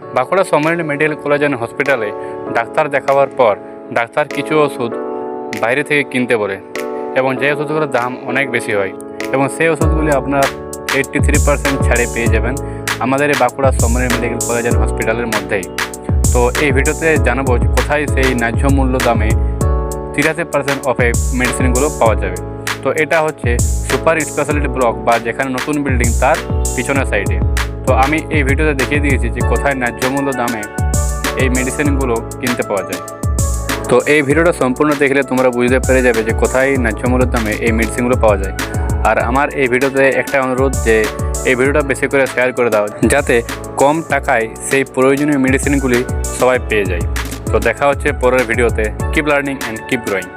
Bankura Sammilani medical college and হসপিটালে doctor দেখাবার পর ডাক্তার কিছু ওষুধ বাইরে থেকে কিনতে বলে এবং যে ওষুধগুলোর দাম অনেক বেশি হয় এবং সেই ওষুধগুলি আপনার 83% ছাড়ে পেয়ে যাবেন আমাদের এই বাঁকুড়া সম্মিলনী মেডিকেল কলেজ অ্যান্ড হসপিটালের মধ্যেই। তো এই ভিডিওতে জানাবো যে কোথায় সেই ন্যায্য মূল্য দামে 83% অফে মেডিসিনগুলো পাওয়া যাবে। তো এটা হচ্ছে সুপার স্পেশালিটি ব্লক বা যেখানে নতুন বিল্ডিং তার পিছনের সাইডে। তো আমি এই ভিডিওতে দেখিয়ে দিয়েছি যে কোথায় ন্যায্য মূল্য দামে এই মেডিসিনগুলো কিনতে পাওয়া যায়। তো এই ভিডিওটা সম্পূর্ণ দেখলে তোমরা বুঝতে পেরে যাবে যে কোথায় ন্যায্য মূল্যের দামে এই মেডিসিনগুলো পাওয়া যায়। আর আমার এই ভিডিওতে একটা অনুরোধ যে এই ভিডিওটা বেশি করে শেয়ার করে দাও যাতে কম টাকায় সেই প্রয়োজনীয় মেডিসিনগুলি সবাই পেয়ে যায়। তো দেখা হচ্ছে পরের ভিডিওতে। Keep learning and keep growing.